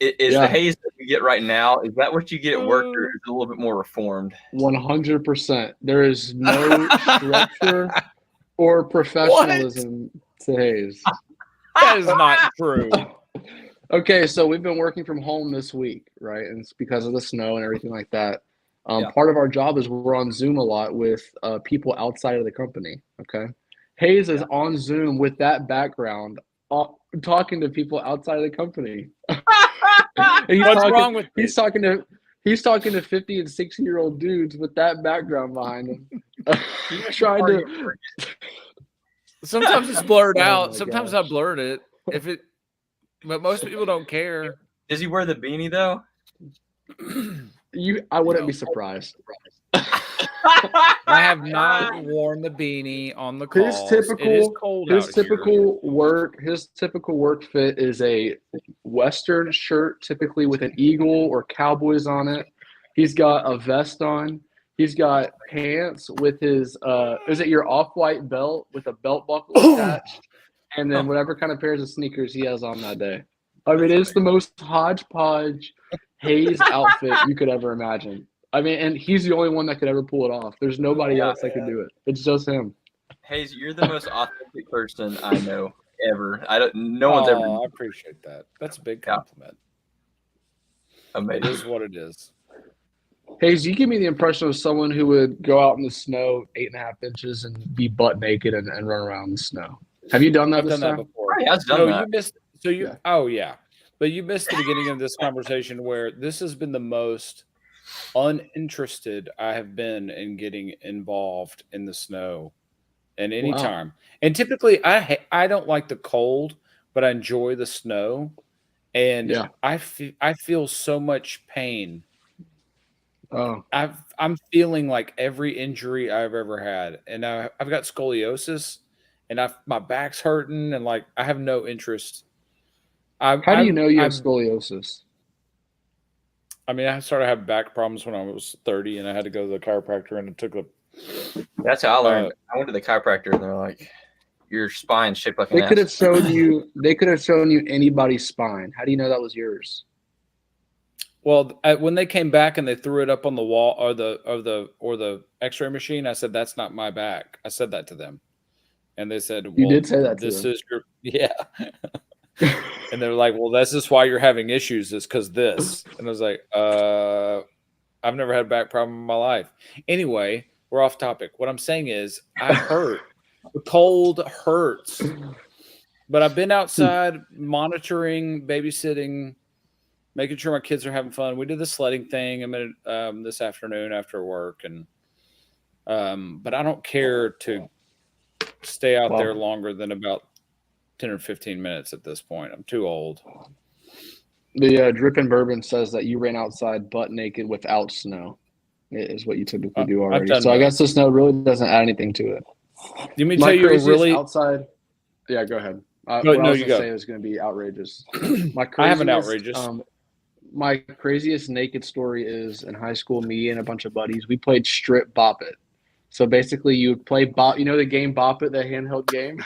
Is Yeah. the Hayes that we get right now, is that what you get at work or is it a little bit more reformed? 100%. There is no structure or professionalism to Hayes. That is not true. Okay, so we've been working from home this week, right? And it's because of the snow and everything like that. Yeah. Part of our job is we're on Zoom a lot with people outside of the company. Okay, Hayes is on Zoom with that background, talking to people outside of the company. And he's What's talking- wrong with He's talking to 50 and 60-year-old dudes with that background behind him. Trying to. Sometimes it's blurred Oh out. my Sometimes gosh. I blurred it. But most people don't care. Does he wear the beanie though? I wouldn't No. be surprised. I have not worn the beanie on the calls. It is cold His out here. typical work fit is a Western shirt, typically with an eagle or Cowboys on it. He's got a vest on. He's got pants with his is it your off-white belt with a belt buckle attached, and then whatever kind of pairs of sneakers he has on that day. I mean, it's the most hodgepodge Hayes outfit you could ever imagine. I mean, and he's the only one that could ever pull it off. There's nobody else that could do it. It's just him. Hayes, you're the most authentic person I know ever. No one's ever I appreciate that. That's a big Yeah. compliment. It amazing. is what it is. Hayes, you give me the impression of someone who would go out in the snow 8.5 inches and be butt naked and run around in the snow. Have you done that I've this done that time? before. He has done No, that. you missed. So you. Yeah. Oh yeah, but you missed the beginning of this conversation where this has been the most uninterested I have been in getting involved in the snow, and any Wow. time. And typically, I don't like the cold, but I enjoy the snow, and Yeah. I feel so much pain Oh, I'm feeling like every injury I've ever had, and I've got scoliosis, and my back's hurting, and like I have no interest. how do you know you have I'm scoliosis? I mean, I started having back problems when I was 30, and I had to go to the chiropractor, and it took a. That's how I learned. I went to the chiropractor, and they're like, "Your spine's shaped like an They could have S." shown you. They could have shown you anybody's spine. How do you know that was yours? Well, when they came back and they threw it up on the wall or the X-ray machine, I said that's not my back. I said that to them, and they said, "Well, You did say that to this them. is your yeah." And they're like, "Well, this is why you're having issues. Is because this." And I was like, I've never had a back problem in my life." Anyway, we're off topic. What I'm saying is, I hurt. The cold hurts, but I've been outside monitoring, babysitting, making sure my kids are having fun. We did the sledding thing this afternoon after work, and but I don't care to stay out there longer than about 10 or 15 minutes at this point. I'm too old. The Drippin' Bourbon says that you ran outside butt naked without snow. It is what you typically do I've already. done So I both. guess the snow really doesn't add anything to it. You mean My tell you were craziest really outside? Yeah, go ahead. No, What I no, was you gonna go. say was going to be outrageous. I have an outrageous. My craziest naked story is in high school. Me and a bunch of buddies, we played Strip Bop It. So basically, you would play Bop. You know the game Bop It, the handheld game.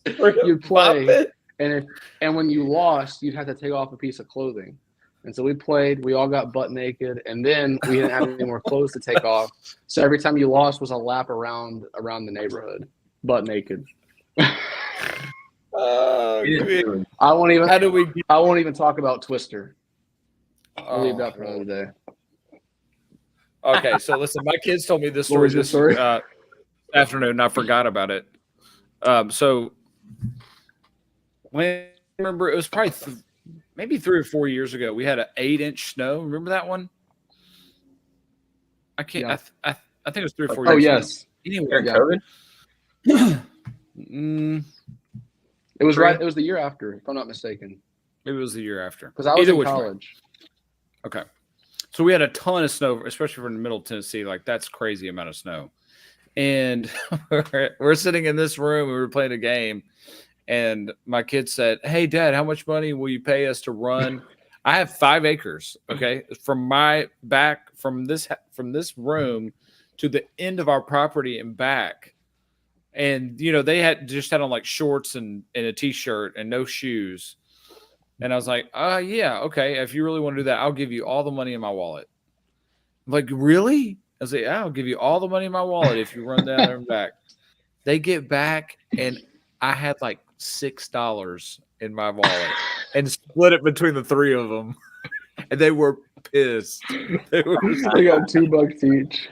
You'd play, and when you lost, you'd have to take off a piece of clothing. And so we played. We all got butt naked, and then we didn't have any more clothes to take off. So every time you lost was a lap around the neighborhood, butt naked. I won't even. How do we? I won't even talk about Twister. I'll leave that for another day. Okay, so listen, my kids told me this What story was your this story? afternoon, and I forgot about it. So when I remember, it was probably maybe 3 or 4 years ago. We had an 8-inch snow. Remember that one? I can't. Yeah. I think it was 3 or 4 Oh years. yes, Anyway, During Yeah. COVID? it was Three. right. It was the year after, if I'm not mistaken, maybe it was the year after. because I was Either in which way. college. Okay. So we had a ton of snow, especially from the middle of Tennessee. Like, that's crazy amount of snow. And we're sitting in this room. We were playing a game. And my kid said, "Hey, Dad, how much money will you pay us to run?" I have 5 acres, okay, from my back, from this room to the end of our property and back. And, you know, they had on like shorts and a T-shirt and no shoes. And I was like, yeah, okay. If you really want to do that, I'll give you all the money in my wallet. I'm like, really? I was like, yeah, I'll give you all the money in my wallet if you run down there and back. They get back, and I had like $6 in my wallet and split it between the 3 of them. And they were pissed. They were They got $2 each.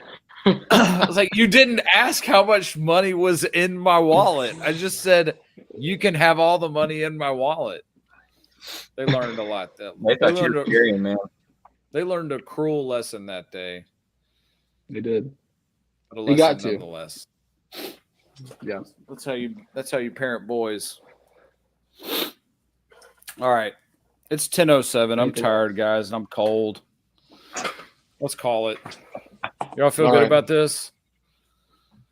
I was like, you didn't ask how much money was in my wallet. I just said, you can have all the money in my wallet. They learned a lot. They thought you were carrying, man. They learned a cruel lesson that day. They did. But a You lesson got to. nonetheless. Yeah. That's how you parent boys. All right. It's 10:07. I'm tired, guys, and I'm cold. Let's call it. Y'all feel All good right. about this?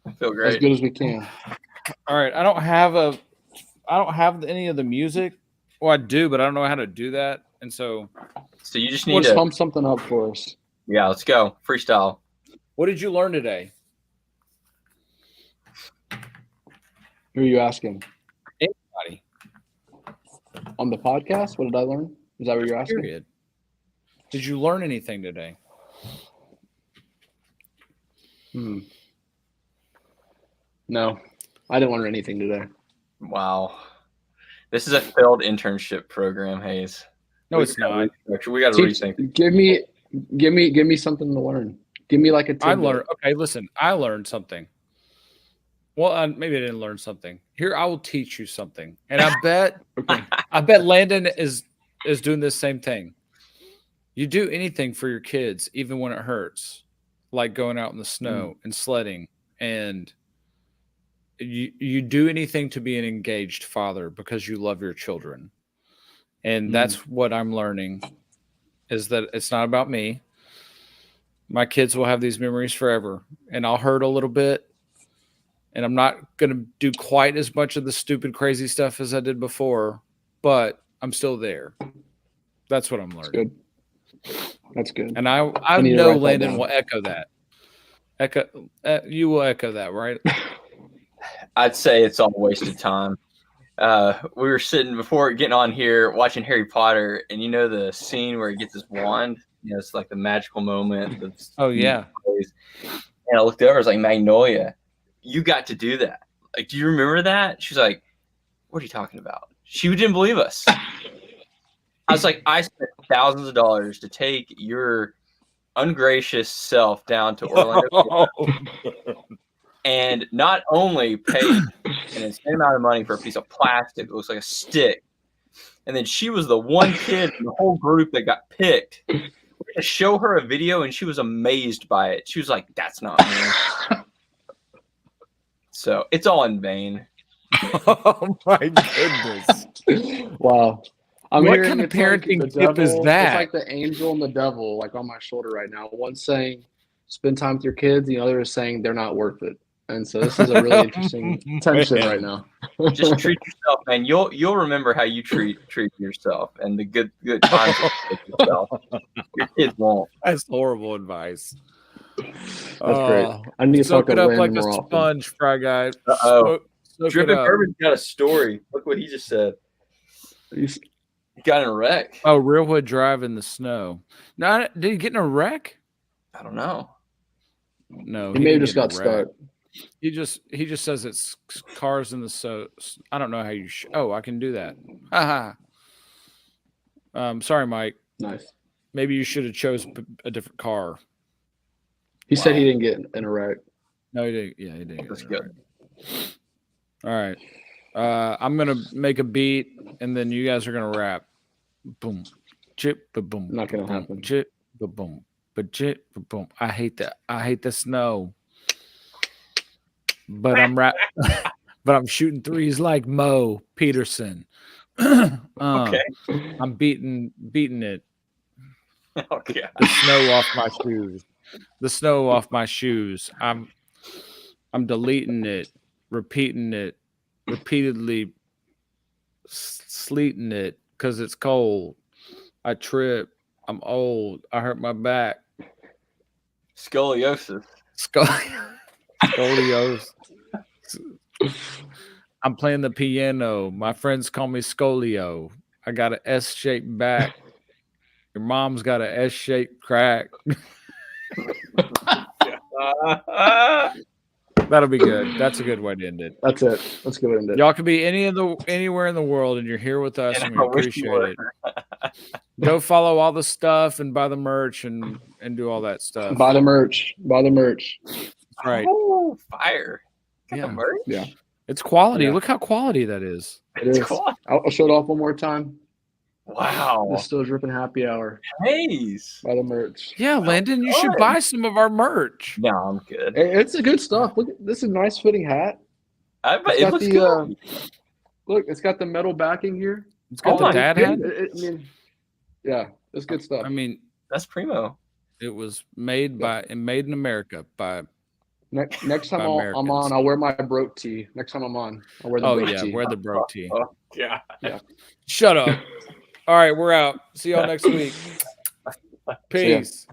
I feel As great. good as we can. All right. I don't have any of the music. Well, I do, but I don't know how to do that. And so So you just need Let's to. pump something up for us. Yeah, let's go. Freestyle. what did you learn today? Who are you asking? Anybody. On the podcast? What did I learn? Is that what you're asking? Period. Did you learn anything today? No, I didn't learn anything today. Wow. This is a failed internship program, Hayes. No, it's not. We got to rethink. Give me something to learn. Give me like a tidbit. I learned. Okay, listen. I learned something. Well, maybe I didn't learn something. Here, I will teach you something, and I bet, I bet Landon is doing this same thing. You do anything for your kids, even when it hurts, like going out in the snow and sledding, and you do anything to be an engaged father because you love your children, and that's what I'm learning. Is that it's not about me. My kids will have these memories forever, and I'll hurt a little bit. And I'm not going to do quite as much of the stupid, crazy stuff as I did before, but I'm still there. That's what I'm That's learning. good. That's good. And I need to know write that Landon down. will echo that. You will echo that, right? I'd say it's all wasted time. We were sitting before getting on here watching Harry Potter, and you know the scene where he gets his wand. You know, it's like the magical moment. Oh, yeah. And I looked over. I was like, Magnolia, you got to do that. Like, do you remember that? She's like, what are you talking about? She didn't believe us. I was like, I spent thousands of dollars to take your ungracious self down to Orlando, Florida, and not only paid an insane amount of money for a piece of plastic that looks like a stick, and then she was the one kid in the whole group that got picked. We're gonna show her a video, and she was amazed by it. She was like, "That's not me." So it's all in vain. Oh, my goodness. Wow. I'm What hearing kind of it's like parenting the tip is devil- that? It's like the angel and the devil, like on my shoulder right now. One's saying, spend time with your kids. The other is saying they're not worth it. And so this is a really interesting tension right now. Just treat yourself, man. You'll remember how you treat yourself and the good times you take yourself. Your kids won't. That's horrible advice. That's great. I need to Soak talk it to up Landon like a more often. sponge, Fry Guy. Uh-oh. Soak it Drippin' up. Bourbon's got a story. Look what he just said. He got in a wreck. Oh, Reelwood Drive in the snow. No, did he get in a wreck? I don't know. No, He may have didn't just get in got a wreck. stuck. He just says it's cars in the so. I don't know how you. Oh, I can do that. Haha. Sorry, Mike. Nice. Maybe you should have chose a different car. He said he didn't get in a wreck. No, he didn't. Yeah, he didn't. That's get in a good. wreck. All right. I'm gonna make a beat, and then you guys are gonna rap. Boom, chip, ba boom. Not gonna boom, happen. Chip, ba boom, but chip, ba boom. I hate that. I hate the snow. But I'm but I'm shooting threes like Mo Peterson. Okay. I'm beating it. Oh, yeah. The snow off my shoes. The snow off my shoes. I'm deleting it, repeating it, repeatedly sleeting it because it's cold. I trip. I'm old. I hurt my back. Scoliosis. Scoliosis. I'm playing the piano. My friends call me Scolio. I got an S-shaped back. Your mom's got an S-shaped crack. That'll be good. That's a good way to end it. That's it. Let's go end it. Y'all could be anywhere in the world, and you're here with us, and we I wish you appreciate it. Go follow all the stuff and buy the merch and do all that stuff. Buy the merch. Buy the merch. Right. Oh, fire. Got Yeah. the merch? Yeah. It's quality. Yeah. Look how quality that is. It It's is. cool. I'll show it off one more time. Wow. The Still Dripping Happy Hour. Nice. Buy the merch. Yeah, Landon, you should good. buy some of our merch. No, I'm good. It's a good stuff. Look, this is a nice fitting hat. It got looks the, good. Look, it's got the metal backing here. It's got Oh the my dad hat. Yeah, it's good stuff. I mean, That's primo. it was made in America by. Next time by I'm Americans. on, I'll wear my broke tee. Next time I'm on, I'll wear the Oh broke yeah, tee. wear the bro tee. Oh, yeah. Shut up. All right, we're out. See y'all next week. ya. Peace.